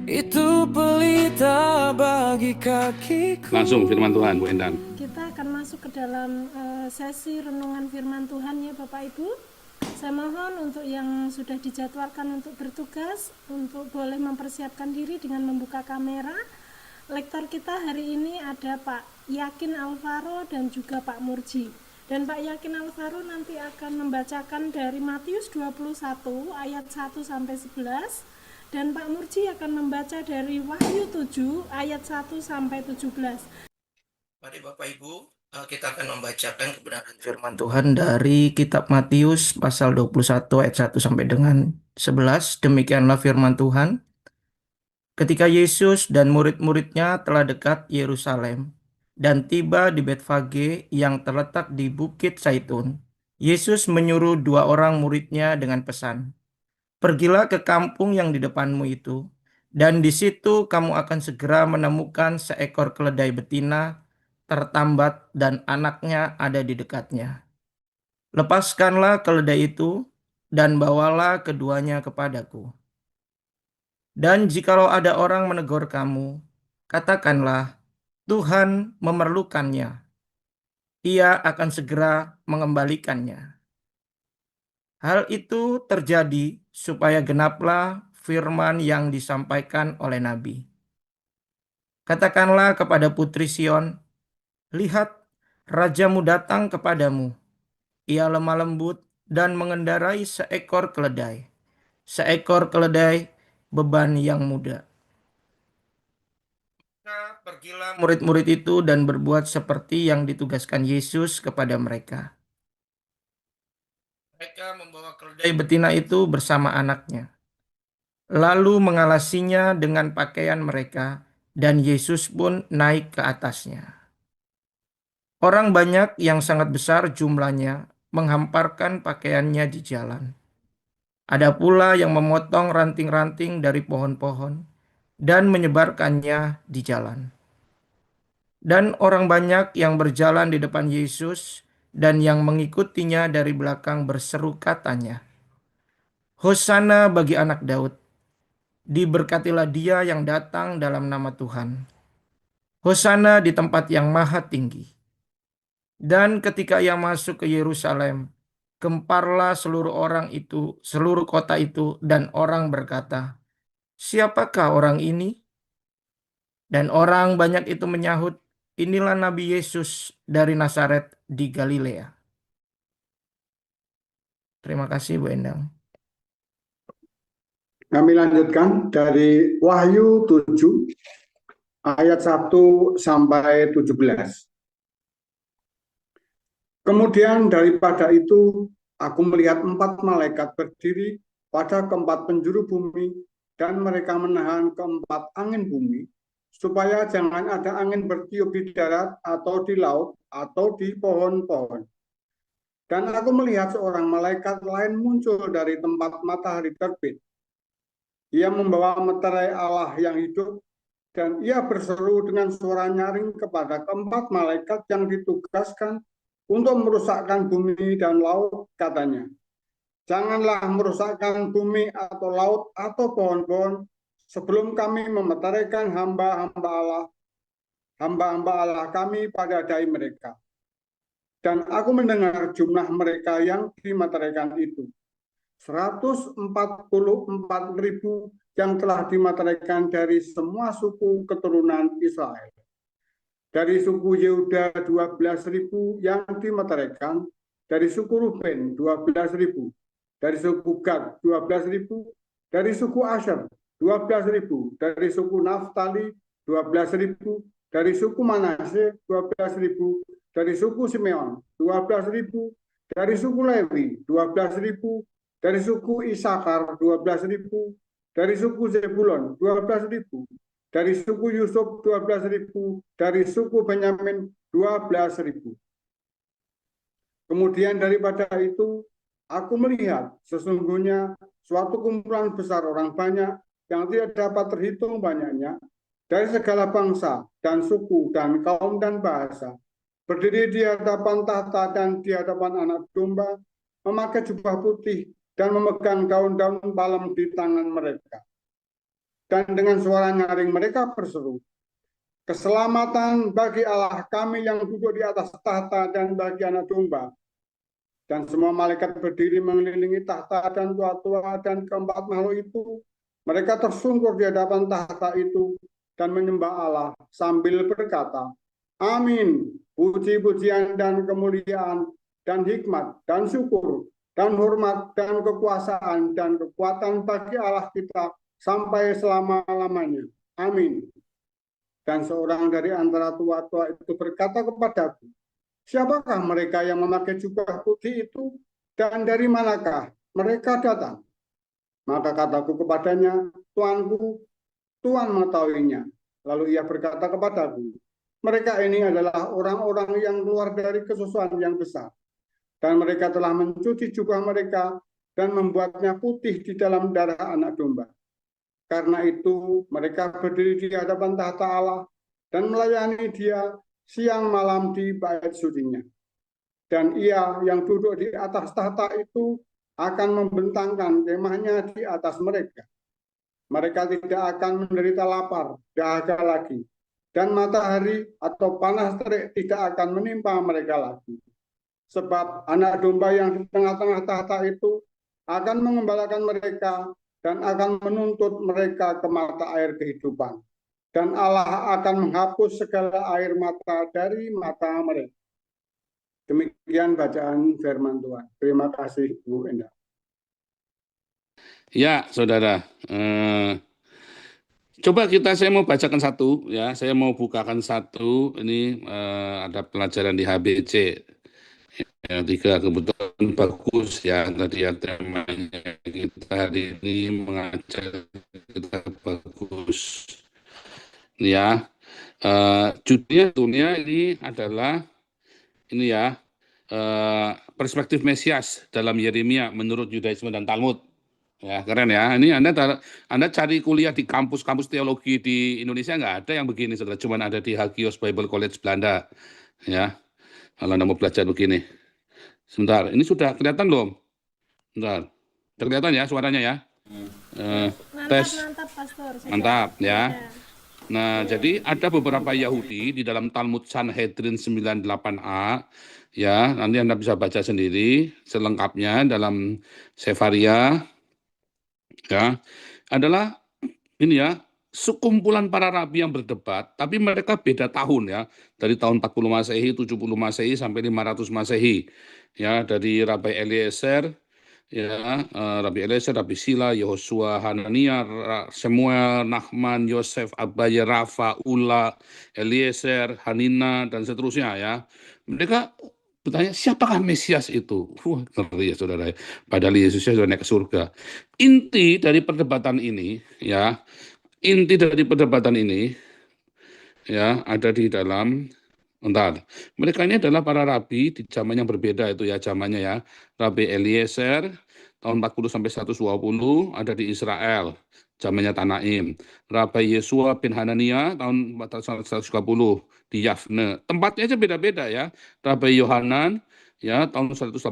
Itu pelita bagi kakiku. Langsung firman Tuhan, Bu Endang. Kita akan masuk ke dalam sesi renungan firman Tuhan ya Bapak Ibu. Saya mohon untuk yang sudah dijadwalkan untuk bertugas, untuk boleh mempersiapkan diri dengan membuka kamera. Lektor kita hari ini ada Pak Yakin Alvaro dan juga Pak Murji. Dan Pak Yakin Alvaro nanti akan membacakan dari Matius 21 ayat 1 sampai 11. Dan Pak Murji akan membaca dari Wahyu 7 ayat 1 sampai 17. Mari Bapak Ibu, kita akan membacakan kebenaran firman Tuhan dari kitab Matius pasal 21 ayat 1 sampai dengan 11. Demikianlah firman Tuhan. Ketika Yesus dan murid-muridnya telah dekat Yerusalem dan tiba di Betfage yang terletak di Bukit Zaitun, Yesus menyuruh dua orang muridnya dengan pesan, "Pergilah ke kampung yang di depanmu itu, dan di situ kamu akan segera menemukan seekor keledai betina tertambat dan anaknya ada di dekatnya. Lepaskanlah keledai itu dan bawalah keduanya kepadaku. Dan jikalau ada orang menegur kamu, katakanlah, Tuhan memerlukannya. Ia akan segera mengembalikannya." Hal itu terjadi supaya genaplah firman yang disampaikan oleh Nabi. "Katakanlah kepada putri Sion, lihat, rajamu datang kepadamu. Ia lemah lembut dan mengendarai seekor keledai beban yang muda." Maka pergilah murid-murid itu dan berbuat seperti yang ditugaskan Yesus kepada mereka. Mereka membawa keledai betina itu bersama anaknya, lalu mengalasinya dengan pakaian mereka, dan Yesus pun naik ke atasnya. Orang banyak yang sangat besar jumlahnya menghamparkan pakaiannya di jalan. Ada pula yang memotong ranting-ranting dari pohon-pohon dan menyebarkannya di jalan. Dan orang banyak yang berjalan di depan Yesus dan yang mengikutinya dari belakang berseru katanya, "Hosana bagi anak Daud, diberkatilah dia yang datang dalam nama Tuhan. Hosana di tempat yang maha tinggi." Dan ketika ia masuk ke Yerusalem, gemparlah seluruh kota itu, dan orang berkata, "Siapakah orang ini?" Dan orang banyak itu menyahut, "Inilah Nabi Yesus dari Nazaret di Galilea." Terima kasih Bu Endang. Kami lanjutkan dari Wahyu 7 ayat 1 sampai 17. Kemudian daripada itu aku melihat 4 malaikat berdiri pada keempat penjuru bumi, dan mereka menahan keempat angin bumi, supaya jangan ada angin bertiup di darat atau di laut atau di pohon-pohon. Dan aku melihat seorang malaikat lain muncul dari tempat matahari terbit. Ia membawa meterai Allah yang hidup, dan ia berseru dengan suara nyaring kepada keempat malaikat yang ditugaskan untuk merusakkan bumi dan laut, katanya, "Janganlah merusakkan bumi atau laut atau pohon-pohon sebelum kami memeteraikan hamba-hamba Allah kami pada dai mereka." Dan aku mendengar jumlah mereka yang dimeteraikan itu, 144.000 yang telah dimeteraikan dari semua suku keturunan Israel. Dari suku Yehuda 12.000 yang dimeteraikan, dari suku Ruben 12.000, dari suku Gad 12.000, dari suku Asher 12.000, dari suku Naftali 12.000, dari suku Manase 12.000, dari suku Simeon 12.000, dari suku Lewi 12.000, dari suku Isakar 12.000, dari suku Zebulon 12.000, dari suku Yusuf 12.000, dari suku Benyamin 12.000. Kemudian daripada itu aku melihat sesungguhnya suatu kumpulan besar orang banyak yang tidak dapat terhitung banyaknya, dari segala bangsa dan suku dan kaum dan bahasa, berdiri di hadapan tahta dan di hadapan Anak Domba, memakai jubah putih dan memegang daun-daun palem di tangan mereka. dan dengan suara nyaring mereka berseru, keselamatan bagi Allah kami yang duduk di atas tahta dan bagi Anak Domba. Dan semua malaikat berdiri mengelilingi tahta dan tua-tua dan keempat makhluk itu. Mereka tersungkur di hadapan tahta itu dan menyembah Allah sambil berkata, Amin, puji-pujian dan kemuliaan dan hikmat dan syukur dan hormat dan kekuasaan dan kekuatan bagi Allah kita sampai selama-lamanya. Amin. Dan seorang dari antara tua-tua itu berkata kepadaku, siapakah mereka yang memakai jubah putih itu dan dari manakah mereka datang? Maka kataku kepadanya, Tuanku, Tuhan mengetahuinya. Lalu ia berkata kepadaku, mereka ini adalah orang-orang yang keluar dari kesusahan yang besar. Dan mereka telah mencuci jubah mereka dan membuatnya putih di dalam darah Anak Domba. Karena itu mereka berdiri di hadapan tahta Allah dan melayani Dia siang malam di bait sucinya. Dan Ia yang duduk di atas tahta itu akan membentangkan kemahnya di atas mereka. Mereka tidak akan menderita lapar, dahaga lagi, dan matahari atau panas terik tidak akan menimpa mereka lagi. Sebab Anak Domba yang di tengah-tengah tahta itu akan mengembalakan mereka dan akan menuntut mereka ke mata air kehidupan. Dan Allah akan menghapus segala air mata dari mata mereka. Demikian bacaan firman Tuhan. Terima kasih, Bu Endah. Ya, saudara. Coba saya mau bacakan satu, ya. Saya mau bukakan satu. Ini ada pelajaran di HBC. Yang 3 kebetulan bagus ya tadi ya temanya kita hari ini mengajar kita bagus. Ya, judulnya ini adalah ini ya perspektif Mesias dalam Yeremia menurut Yudaisme dan Talmud. Ya keren ya. Ini Anda cari kuliah di kampus-kampus teologi di Indonesia nggak ada yang begini, saudara. Cuman ada di Hagios Bible College Belanda. Ya, kalau Anda mau belajar begini. Sebentar, ini sudah kelihatan belum? Sebentar, sudah kelihatan ya suaranya ya? Tes. Mantap, Pastor. Mantap ya. Nah, jadi ada beberapa Yahudi di dalam Talmud Sanhedrin 98a, ya, nanti Anda bisa baca sendiri selengkapnya dalam Sefaria, ya, adalah ini ya, sekumpulan para rabi yang berdebat, tapi mereka beda tahun ya, dari tahun 40 Masehi, 70 Masehi, sampai 500 Masehi, ya, dari Rabi Eliezer, ya, Rabi Eliezer, Rabi Sila, Yehosua, Hanania, Samuel, Nahman, Yosef, Abaya, Rafa, Ula, Eliezer, Hanina, dan seterusnya ya. Mereka bertanya, siapakah Mesias itu? Ngeri ya saudara. Padahal Yesusnya sudah naik ke surga. Inti dari perdebatan ini ya, ya ada di dalam mereka ini adalah para rabi di zaman yang berbeda itu ya zamannya ya. Rabi Eliezer tahun 40 sampai 120 ada di Israel, zamannya Tanaim. Rabi Yesua bin Hanania tahun 130 di Yafne. Tempatnya aja beda-beda ya. Rabi Yohanan ya tahun 180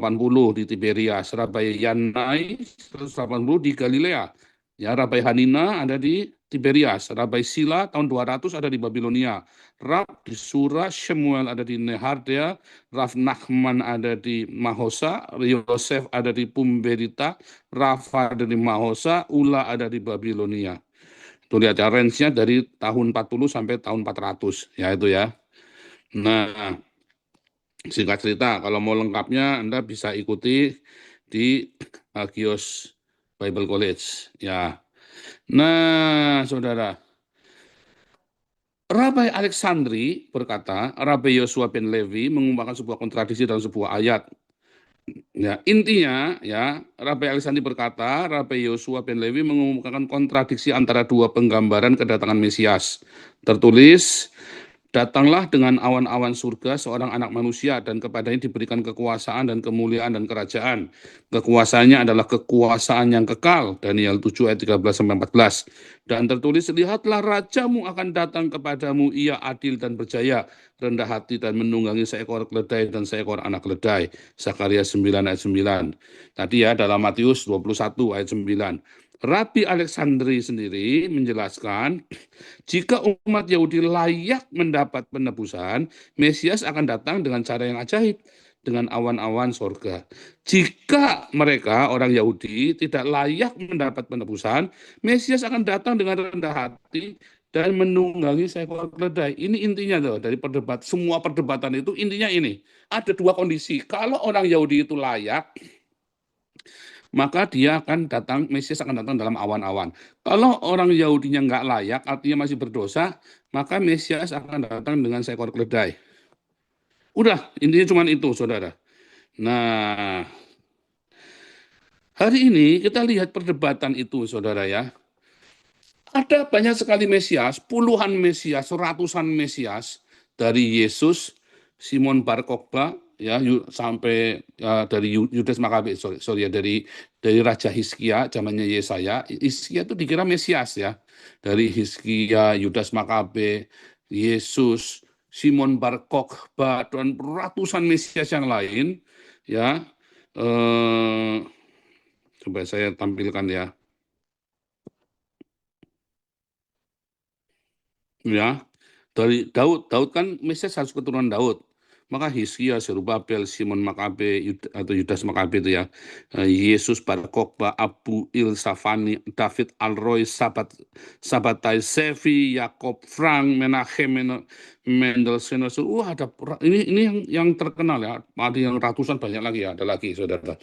di Tiberias. Rabi Yanai 180 di Galilea. Ya, Rabi Hanina ada di Tiberias, Rabi Sila tahun 200 ada di Babilonia, Rab di Sura, Shemuel ada di Nehardea, Rav Nachman ada di Mahosa, Yosef ada di Pumberita, Rafa ada di Mahosa, Ula ada di Babilonia. Itu lihat ya, range-nya dari tahun 40 sampai tahun 400, ya itu ya. Nah, singkat cerita, kalau mau lengkapnya Anda bisa ikuti di Hagios Bible College, ya. Nah, saudara, Rabi Alexandri berkata, Rabi Yosua bin Levi mengungkapkan sebuah kontradiksi dalam sebuah ayat. Ya, intinya, ya, Rabi Alexandri berkata, Rabi Yosua bin Levi mengungkapkan kontradiksi antara dua penggambaran kedatangan Mesias. Tertulis, datanglah dengan awan-awan surga seorang anak manusia dan kepadanya diberikan kekuasaan dan kemuliaan dan kerajaan. Kekuasaannya adalah kekuasaan yang kekal. Daniel 7 ayat 13-14. Dan tertulis, lihatlah rajamu akan datang kepadamu, ia adil dan berjaya, rendah hati dan menunggangi seekor keledai dan seekor anak keledai. Zakaria 9 ayat 9. Tadi ya dalam Matius 21 ayat 9. Rabi Alexandri sendiri menjelaskan, jika umat Yahudi layak mendapat penebusan, Mesias akan datang dengan cara yang ajaib, dengan awan-awan sorga. Jika mereka, orang Yahudi, tidak layak mendapat penebusan, Mesias akan datang dengan rendah hati dan menunggangi seekor keledai. Ini intinya loh, dari semua perdebatan itu intinya ini. Ada dua kondisi. Kalau orang Yahudi itu layak, maka dia akan datang, Mesias akan datang dalam awan-awan. Kalau orang Yahudinya nggak layak, artinya masih berdosa, maka Mesias akan datang dengan seekor keledai. Udah, intinya cuma itu, saudara. Nah, hari ini kita lihat perdebatan itu, saudara ya. Ada banyak sekali Mesias, puluhan Mesias, ratusan Mesias, dari Yesus, Simon Bar Kokhba, ya sampai dari Yudas Makabe, sorry ya, dari Raja Hizkia zamannya Yesaya. Hizkia itu dikira Mesias ya, dari Hizkia, Yudas Makabe, Yesus, Simon Bar Kokhba, dan ratusan Mesias yang lain ya. Coba saya tampilkan ya. Ya, dari Daud kan Mesias harus keturunan Daud. Maka Hizkia, Zerubabel, Simon Makabe atau Yudas Makabe itu ya, Yesus, Bar Kokhba, Abu Il Safani, David Alroy, Sabatai Sevi, Yakob Frank, Menachem Mendel Senos. Ada ini yang terkenal ya. Ada yang ratusan, banyak lagi ya, ada lagi saudara.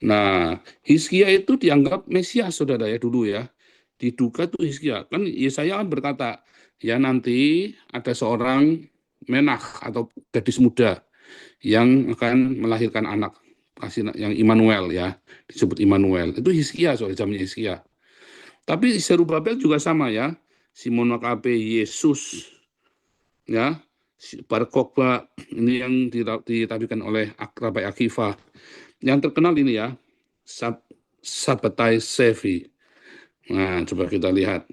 Nah, Hizkia itu dianggap Mesias saudara ya dulu ya. Diduga tuh Hizkia. Kan Yesaya kan berkata, ya nanti ada seorang Menach atau gadis muda yang akan melahirkan anak yang Immanuel ya, disebut Immanuel. Itu Hizkia, soal zamannya Hizkia. Tapi Zerubabel juga sama ya, Simon Makabe, Yesus ya, Bar Kokhba, ini yang ditampilkan oleh Rabi Akiva. Yang terkenal ini ya, Sabatai Sevi. Nah, coba kita lihat.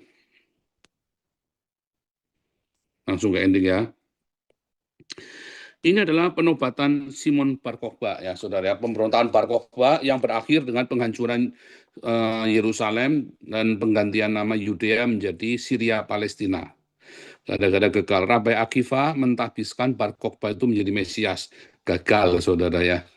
Langsung ke ending ya. Ini adalah penobatan Simon Bar Kokhba ya saudara, pemberontakan Bar Kokhba yang berakhir dengan penghancuran Yerusalem dan penggantian nama Yudea menjadi Syria Palestina. Gara-gara gagal, Rabi Akiva mentahbiskan Bar Kokhba itu menjadi Mesias. Gagal saudara ya.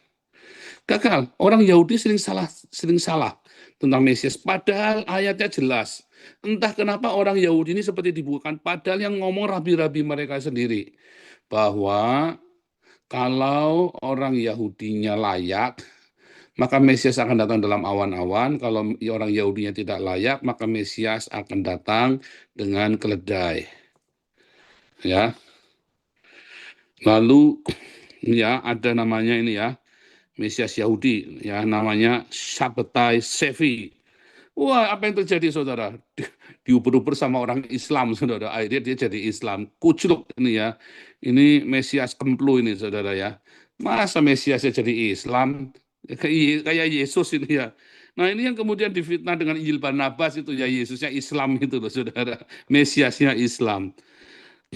Gagal. Orang Yahudi sering salah tentang Mesias, padahal ayatnya jelas. Entah kenapa orang Yahudi ini seperti dibukakan, padahal yang ngomong rabi-rabi mereka sendiri. Bahwa kalau orang Yahudinya layak, maka Mesias akan datang dalam awan-awan. Kalau orang Yahudinya tidak layak, maka Mesias akan datang dengan keledai. Ya. Lalu ya ada namanya ini ya, Mesias Yahudi ya, namanya Sabbatai Sevi. Wah, apa yang terjadi saudara? Diuber-uber sama orang Islam saudara. Akhirnya dia jadi Islam. Kucluk ini ya. Ini Mesias kemplu ini saudara ya. Masa Mesiasnya jadi Islam? Kayak Yesus ini ya. Nah ini yang kemudian difitnah dengan Injil Barnabas itu ya, Yesusnya Islam itu loh saudara. Mesiasnya Islam.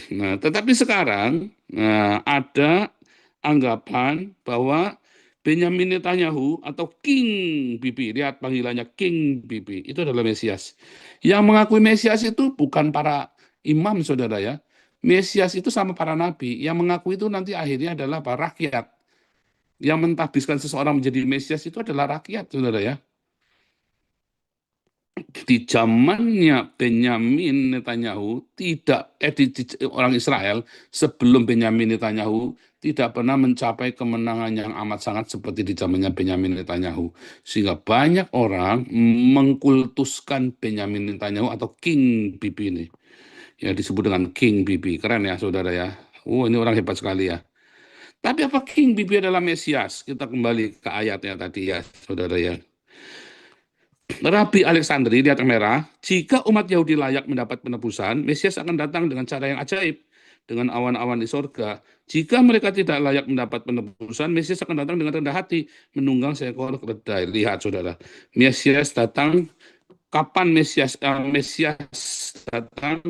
Nah tetapi sekarang ada anggapan bahwa Benyamin Netanyahu atau King Bibi, lihat panggilannya King Bibi, itu adalah Mesias. Yang mengakui Mesias itu bukan para imam, saudara ya. Mesias itu sama para nabi. Yang mengaku itu nanti akhirnya adalah para rakyat. Yang mentahbiskan seseorang menjadi Mesias itu adalah rakyat, saudara ya. Di zamannya Benyamin Netanyahu orang Israel sebelum Benyamin Netanyahu tidak pernah mencapai kemenangan yang amat sangat seperti di zamannya Benyamin Netanyahu, sehingga banyak orang mengkultuskan Benyamin Netanyahu atau King Bibi ini ya, disebut dengan King Bibi. Keren ya saudara ya. Ini orang hebat sekali ya. Tapi apa King Bibi adalah Mesias? Kita kembali ke ayatnya tadi ya saudara ya. Rabi Alexandri, lihat yang merah, jika umat Yahudi layak mendapat penebusan, Mesias akan datang dengan cara yang ajaib, dengan awan-awan di sorga. Jika mereka tidak layak mendapat penebusan, Mesias akan datang dengan rendah hati, menunggang seekor keledai. Lihat saudara, Mesias datang, kapan Mesias datang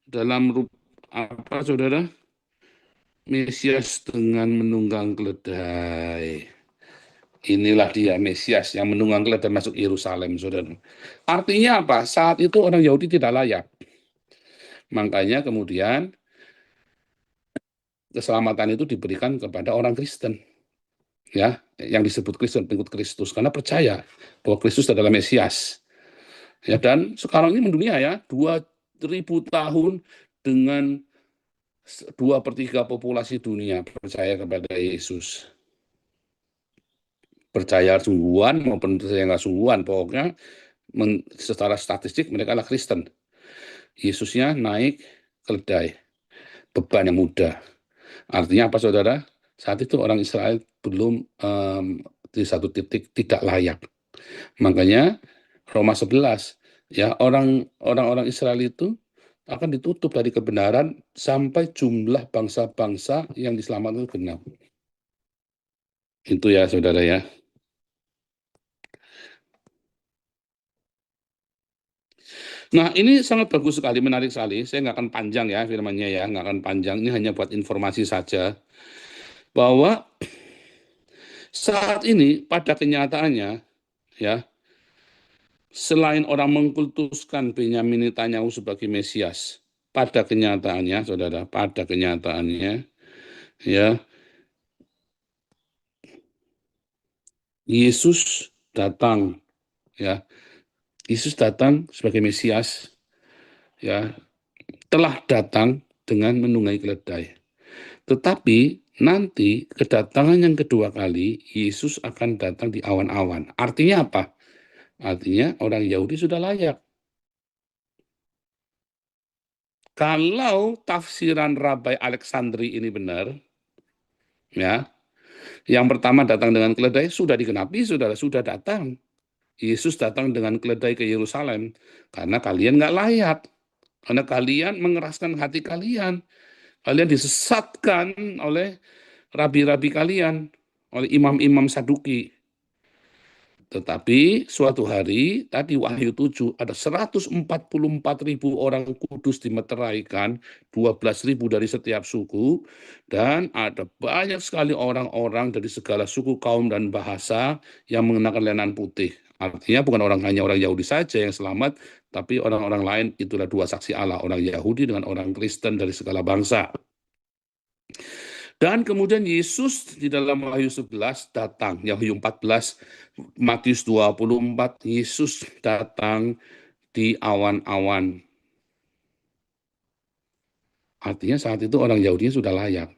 dalam apa saudara? Mesias dengan menunggang keledai. Inilah dia Mesias yang menunggang keledai masuk Yerusalem, saudara. Artinya apa? Saat itu orang Yahudi tidak layak. Makanya kemudian keselamatan itu diberikan kepada orang Kristen, ya, yang disebut Kristen, pengikut Kristus, karena percaya bahwa Kristus adalah Mesias. Ya, dan sekarang ini mendunia ya, 2000 tahun dengan 2/3 populasi dunia percaya kepada Yesus. Percaya sungguhan maupun percaya nggak sungguhan, pokoknya secara statistik mereka adalah Kristen. Yesusnya naik keledai, beban yang mudah. Artinya apa, saudara? Saat itu orang Israel belum di satu titik tidak layak. Makanya Roma 11, ya, orang-orang Israel itu akan ditutup dari kebenaran sampai jumlah bangsa-bangsa yang diselamatkan itu genap. Itu ya, saudara ya. Nah, ini sangat bagus sekali, menarik sekali. Saya nggak akan panjang ya firmannya ya, nggak akan panjang. Ini hanya buat informasi saja bahwa saat ini pada kenyataannya ya, selain orang mengkultuskan Benyamin Netanyahu sebagai Mesias, pada kenyataannya, saudara, pada kenyataannya ya, Yesus datang ya, Yesus datang sebagai Mesias ya, telah datang dengan menunggangi keledai. Tetapi nanti kedatangan yang kedua kali, Yesus akan datang di awan-awan. Artinya apa? Artinya orang Yahudi sudah layak. Kalau tafsiran Rabai Alexandri ini benar, ya, yang pertama datang dengan keledai sudah digenapi, sudah datang. Yesus datang dengan keledai ke Yerusalem karena kalian nggak layak, karena kalian mengeraskan hati kalian. Kalian disesatkan oleh rabi-rabi kalian, oleh imam-imam Saduki. Tetapi suatu hari, tadi Wahyu 7, ada 144.000 orang kudus dimeteraikan, 12.000 dari setiap suku, dan ada banyak sekali orang-orang dari segala suku, kaum, dan bahasa yang mengenakan lenan putih. Artinya bukan hanya orang Yahudi saja yang selamat, tapi orang-orang lain, itulah dua saksi Allah, orang Yahudi dengan orang Kristen dari segala bangsa. Dan kemudian Yesus di dalam Wahyu 11 datang, Wahyu 14, Matius 24, Yesus datang di awan-awan. Artinya saat itu orang Yahudi sudah layak.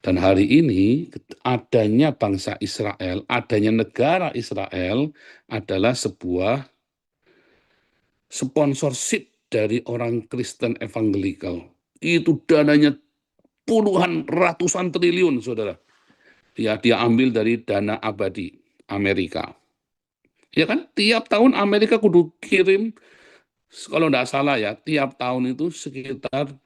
Dan hari ini adanya bangsa Israel, adanya negara Israel adalah sebuah sponsorship dari orang Kristen evangelikal. Itu dananya puluhan, ratusan triliun, saudara. Ya, dia ambil dari dana abadi Amerika. Ya kan, tiap tahun Amerika kudu kirim, kalau tidak salah ya, tiap tahun itu sekitar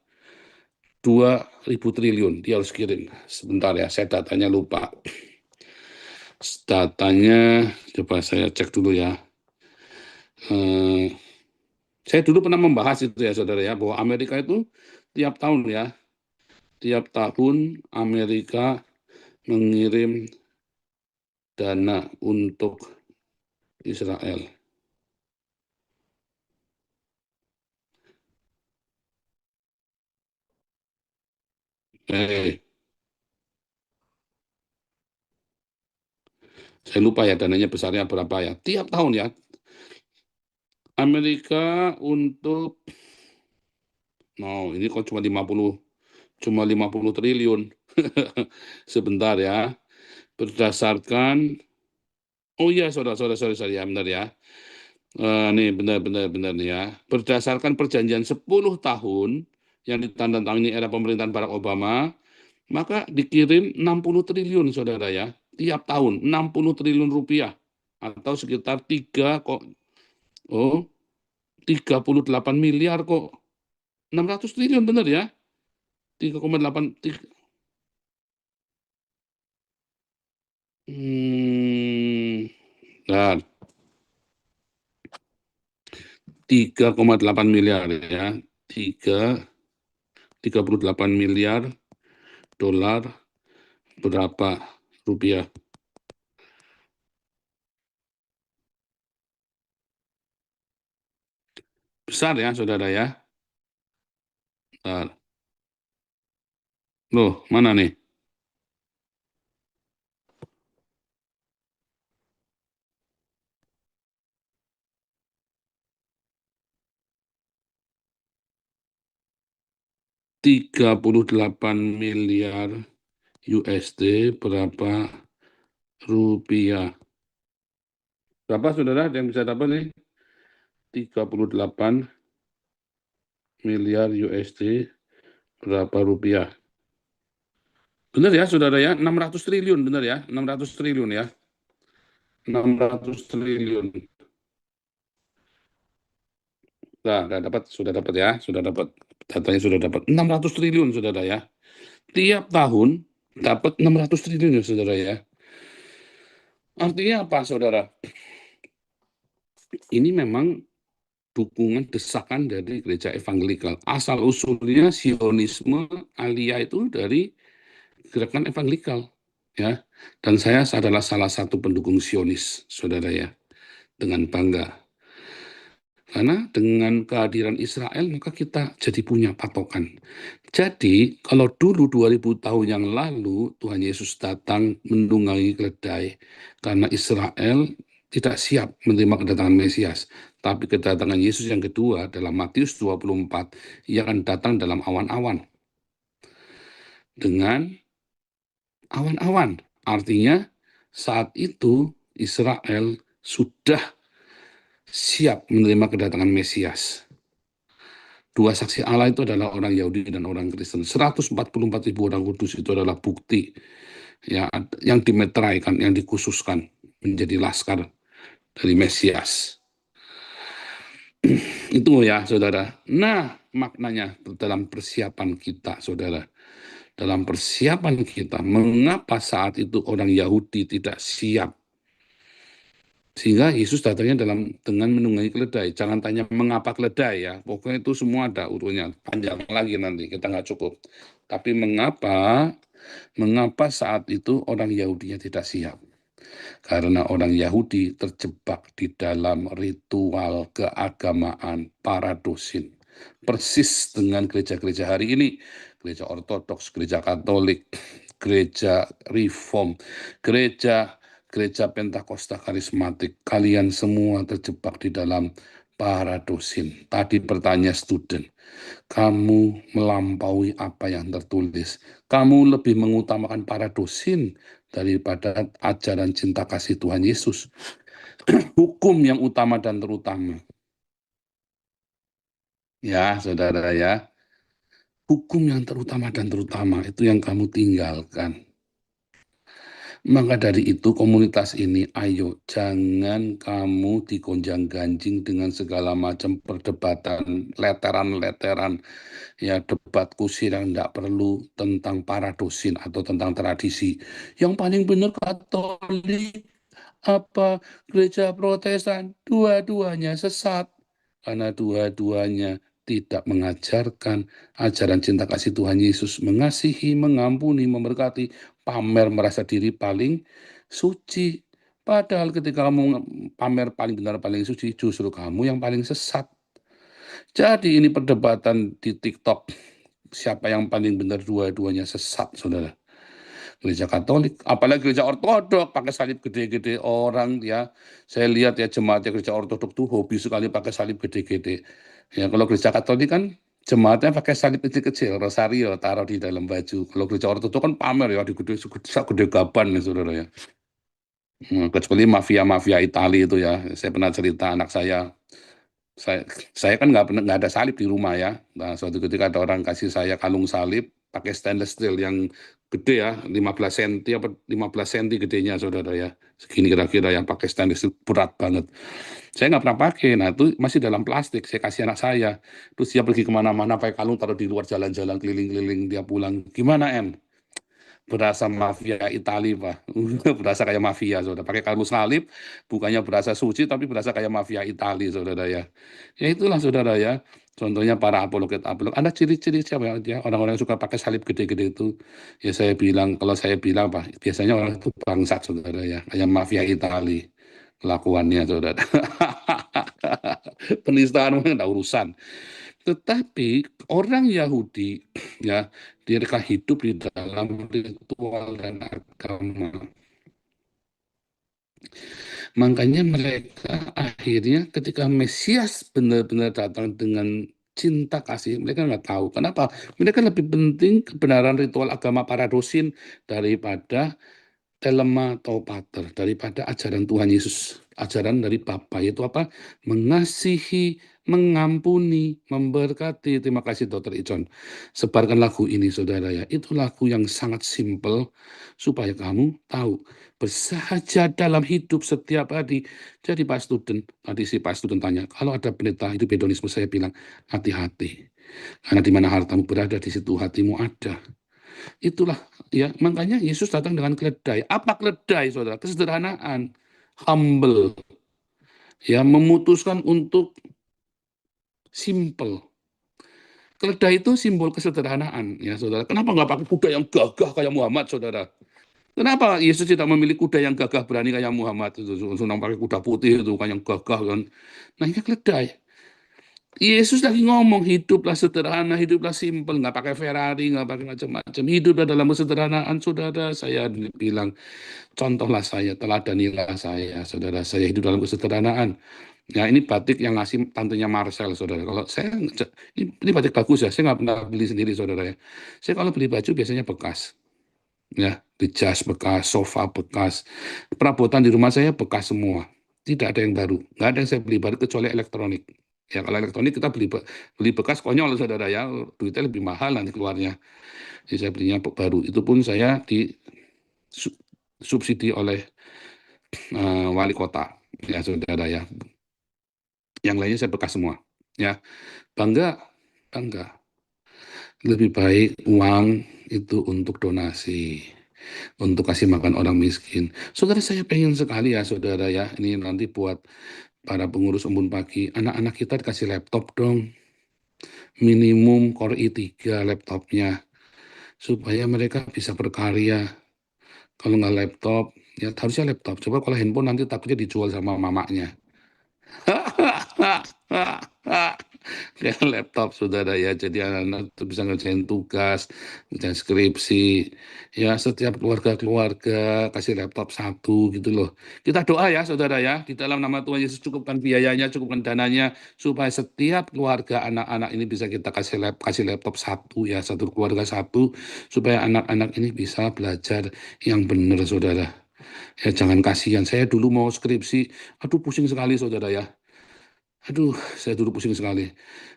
2.000 triliun dia harus kirim. Sebentar ya, saya datanya lupa. Datanya, coba saya cek dulu ya. Saya dulu pernah membahas itu ya, saudara ya, bahwa Amerika itu tiap tahun ya, tiap tahun Amerika mengirim dana untuk Israel. Saya lupa ya dananya besarnya berapa ya. Tiap tahun ya. Amerika untuk, ini kok cuma 50 triliun. Sebentar ya. Berdasarkan, oh iya sorry ya, benar ya. Nih benar nih ya. Berdasarkan perjanjian 10 tahun yang ditandatangani era pemerintahan Barack Obama, maka dikirim 60 triliun saudara ya. Tiap tahun 60 triliun rupiah atau sekitar 38 miliar kok. 600 triliun benar ya? 3,8 nah, 3,8 miliar ya. 38 miliar dolar berapa rupiah? Besar ya, saudara ya. Bentar. Loh, mana nih? $38 miliar USD berapa rupiah? Berapa saudara yang bisa dapat nih? 38 miliar USD berapa rupiah? Benar ya saudara ya, 600 triliun benar ya, 600 triliun ya. 600 triliun. Nah, sudah dapat ya, sudah dapat. Datanya sudah dapat 600 triliun saudara ya. Tiap tahun dapat 600 triliun ya saudara ya. Artinya apa saudara? Ini memang dukungan desakan dari gereja evangelikal. Asal usulnya Sionisme Alia itu dari gerakan evangelikal ya. Dan saya adalah salah satu pendukung Sionis, saudara ya, dengan bangga. Karena dengan kehadiran Israel maka kita jadi punya patokan. Jadi kalau dulu 2000 tahun yang lalu Tuhan Yesus datang menunggangi keledai karena Israel tidak siap menerima kedatangan Mesias. Tapi kedatangan Yesus yang kedua dalam Matius 24, ia akan datang dalam awan-awan. Dengan awan-awan. Artinya saat itu Israel sudah siap menerima kedatangan Mesias. Dua saksi Allah itu adalah orang Yahudi dan orang Kristen. 144.000 orang kudus itu adalah bukti ya, yang dimeteraikan, yang dikhususkan menjadi laskar dari Mesias. Itu ya saudara. Nah maknanya dalam persiapan kita saudara. Dalam persiapan kita, mengapa saat itu orang Yahudi tidak siap? Sehingga Yesus datangnya dengan menunggangi keledai. Jangan tanya mengapa keledai ya. Pokoknya itu semua ada urutnya. Panjang lagi nanti, kita nggak cukup. Tapi mengapa saat itu orang Yahudinya tidak siap? Karena orang Yahudi terjebak di dalam ritual keagamaan paradosin. Persis dengan gereja-gereja hari ini. Gereja Ortodoks, gereja Katolik, gereja Reform, gereja Pentakosta Karismatik. Kalian semua terjebak di dalam paradosin. Tadi pertanyaan student, kamu melampaui apa yang tertulis. Kamu lebih mengutamakan paradosin daripada ajaran cinta kasih Tuhan Yesus. Hukum yang utama dan terutama. Ya, saudara ya. Hukum yang terutama dan terutama itu yang kamu tinggalkan. Maka dari itu komunitas ini, ayo jangan kamu digonjang-ganjing dengan segala macam perdebatan, leteran-leteran, ya debat kusir yang tidak perlu tentang paradosin atau tentang tradisi. Yang paling benar Katolik, apa gereja Protestan, dua-duanya sesat. Karena dua-duanya tidak mengajarkan ajaran cinta kasih Tuhan Yesus, mengasihi, mengampuni, memberkati, pamer merasa diri paling suci. Padahal ketika kamu pamer paling benar, paling suci, justru kamu yang paling sesat. Jadi ini perdebatan di TikTok, siapa yang paling benar, dua-duanya sesat, saudara. Gereja Katolik, apalagi gereja Ortodok pakai salib gede-gede orang ya. Saya lihat ya jemaatnya gereja Ortodok tuh hobi sekali pakai salib gede-gede. Ya kalau gereja Katolik kan jemaatnya pakai salib kecil-kecil, rosario taruh di dalam baju. Kalau gereja Ortodok kan pamer ya di gede gaban nih saudara ya. Kecuali mafia-mafia Itali itu ya. Saya pernah cerita anak saya kan nggak ada salib di rumah ya. Nah, suatu ketika ada orang kasih saya kalung salib pakai stainless steel yang gede ya, 15 cm apa 15 cm gedenya saudara ya. Segini kira-kira yang pakai stainless steel berat banget. Saya nggak pernah pakai. Nah itu masih dalam plastik. Saya kasih anak saya. Terus dia pergi kemana-mana pakai kalung taruh di luar jalan-jalan keliling-keliling dia pulang. Gimana em? Berasa mafia Itali Pak. Berasa kayak mafia saudara. Pakai kalung salib bukannya berasa suci tapi berasa kayak mafia Itali saudara ya. Ya itulah saudara ya. Contohnya para apologet. Ada ciri-ciri siapa ya? Orang-orang yang suka pakai salib gede-gede itu. Ya saya bilang, kalau saya bilang Pak, biasanya orang itu bangsat saudara ya. Kayak mafia Itali kelakuannya saudara. Penistaan enggak urusan. Tetapi orang Yahudi ya, mereka hidup di dalam ritual dan agama. Makanya mereka akhirnya ketika Mesias benar-benar datang dengan cinta kasih, mereka nggak tahu. Kenapa? Mereka lebih penting kebenaran ritual agama para dosin daripada telema atau pater, daripada ajaran Tuhan Yesus. Ajaran dari Bapa, yaitu apa? Mengasihi, mengampuni, memberkati. Terima kasih Dr. Icon. Sebarkan lagu ini saudara ya. Itu lagu yang sangat simpel supaya kamu tahu bersahaja dalam hidup setiap hari. Jadi Pak Student, tadi si Pak Student tanya, kalau ada pendeta hidup hedonisme, saya bilang hati-hati. Karena di mana hartamu berada, di situ hatimu ada. Itulah ya, makanya Yesus datang dengan keledai. Apa keledai, saudara? Kesederhanaan, humble, ya, memutuskan untuk simple. Keledai itu simbol kesederhanaan, ya saudara. Kenapa nggak pakai kuda yang gagah kayak Muhammad, saudara? Kenapa Yesus tidak memilih kuda yang gagah berani kayak Muhammad? Senang pakai kuda putih itu kan yang gagah kan. Nah ini keledai. Yesus lagi ngomong, hiduplah sederhana, hiduplah simpel, nggak pakai Ferrari, nggak pakai macam-macam. Hiduplah dalam kesederhanaan, saudara. Saya bilang, contohlah saya, teladanilah saya, saudara. Saya hidup dalam kesederhanaan. Ya, ini batik yang ngasih tantenya Marcel, saudara. Kalau saya, ini batik bagus ya, saya nggak pernah beli sendiri, saudara ya. Saya kalau beli baju biasanya bekas. Ya, di jas bekas, sofa bekas. Perabotan di rumah saya bekas semua. Tidak ada yang baru. Nggak ada yang saya beli baru kecuali elektronik. Ya kalau elektronik kita beli bekas konyol saudara ya, duitnya lebih mahal nanti keluarnya. Jadi saya belinya baru. Itu pun saya disubsidi oleh wali kota ya saudara ya. Yang lainnya saya bekas semua. Ya bangga. Lebih baik uang itu untuk donasi, untuk kasih makan orang miskin. Saudara saya pengen sekali ya saudara ya, ini nanti buat para pengurus Embun Pagi, anak-anak kita dikasih laptop dong. Minimum Core i3 laptopnya, supaya mereka bisa berkarya. Kalau nggak laptop, ya harusnya laptop. Coba kalau handphone nanti takutnya dijual sama mamanya. Kayak laptop saudara ya, jadi anak-anak itu bisa ngerjain tugas, ngerjain skripsi, ya setiap keluarga kasih laptop satu gitu loh. Kita doa ya saudara ya, di dalam nama Tuhan Yesus cukupkan biayanya, cukupkan dananya, supaya setiap keluarga anak-anak ini bisa kita kasih laptop satu ya, satu keluarga satu, supaya anak-anak ini bisa belajar yang benar saudara. Ya jangan kasihan, saya dulu mau skripsi, aduh pusing sekali saudara ya. Aduh, saya dulu pusing sekali.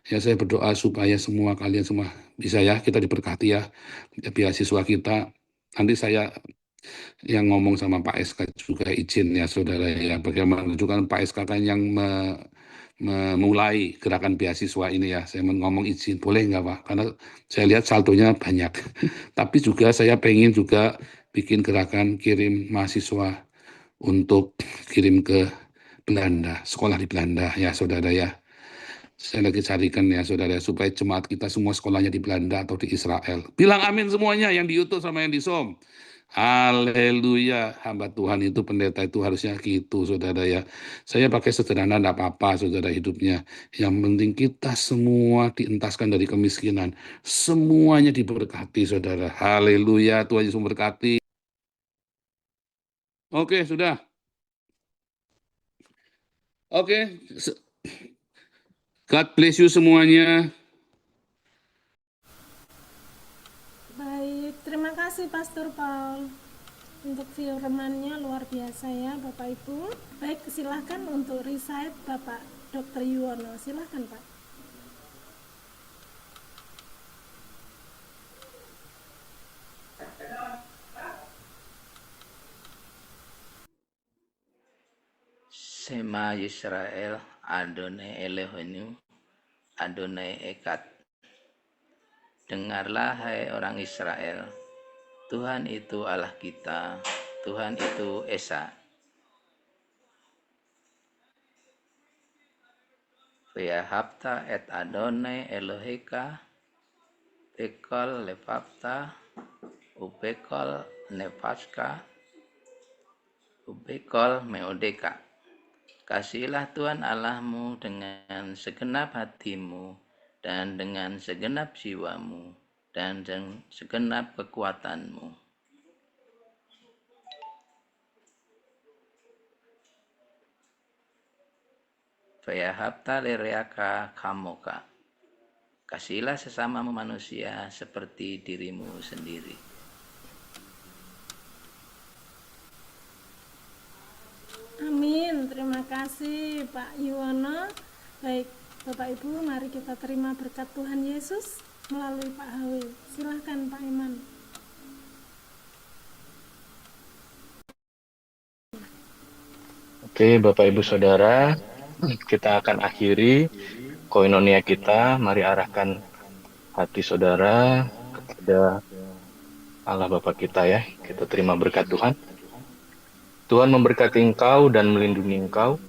Ya, saya berdoa supaya semua kalian semua bisa ya, kita diberkati ya, beasiswa kita. Nanti saya yang ngomong sama Pak SK juga izin ya, saudara ya. Bagaimana menunjukkan Pak SK kan yang memulai gerakan beasiswa ini ya. Saya ngomong izin, boleh nggak Pak? Karena saya lihat saldonya banyak. Tapi juga saya pengen juga bikin gerakan kirim mahasiswa untuk kirim ke Belanda, sekolah di Belanda ya saudara ya. Saya lagi carikan ya saudara supaya jemaat kita semua sekolahnya di Belanda atau di Israel. Bilang amin semuanya yang di YouTube sama yang di Zoom. Haleluya, hamba Tuhan itu pendeta itu harusnya gitu saudara ya. Saya pakai sederhana enggak apa-apa saudara hidupnya. Yang penting kita semua dientaskan dari kemiskinan. Semuanya diberkati saudara. Haleluya, Tuhan Yesus memberkati. Oke, sudah. Oke, God bless you semuanya. Baik, terima kasih Pastor Paul untuk firman-Nya luar biasa ya Bapak Ibu. Baik, silahkan untuk recite Bapak Dr. Yuwono, silahkan Pak. Shema Yisrael, Adonai Eloheinu, Adonai Echad. Dengarlah hai orang Israel, Tuhan itu Allah kita, Tuhan itu Esa. Ve'ahavta et Adonai Eloheka, Bekol levavta, Ubekol nefaska, Ubekol meodeka. Kasihilah Tuhan Allahmu dengan segenap hatimu, dan dengan segenap jiwamu, dan dengan segenap kekuatanmu. Veyahabta lereaka kamoka. Kasihilah sesamamu manusia seperti dirimu sendiri. Amin. Terima kasih Pak Yuwono. Baik, Bapak Ibu, mari kita terima berkat Tuhan Yesus melalui Pak Hawi. Silahkan Pak Iman. Oke, Bapak Ibu Saudara, kita akan akhiri koinonia kita. Mari arahkan hati saudara kepada Allah Bapa kita ya. Kita terima berkat Tuhan. Tuhan memberkati engkau dan melindungi engkau.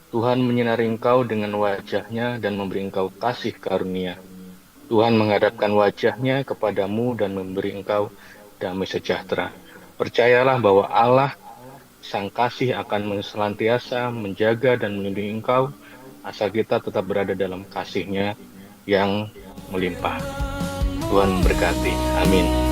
Tuhan menyinari engkau dengan wajah-Nya dan memberi engkau kasih karunia. Tuhan menghadapkan wajah-Nya kepadamu dan memberi engkau damai sejahtera. Percayalah bahwa Allah Sang Kasih akan senantiasa menjaga dan melindungi engkau, asal kita tetap berada dalam kasih-Nya yang melimpah. Tuhan memberkati. Amin.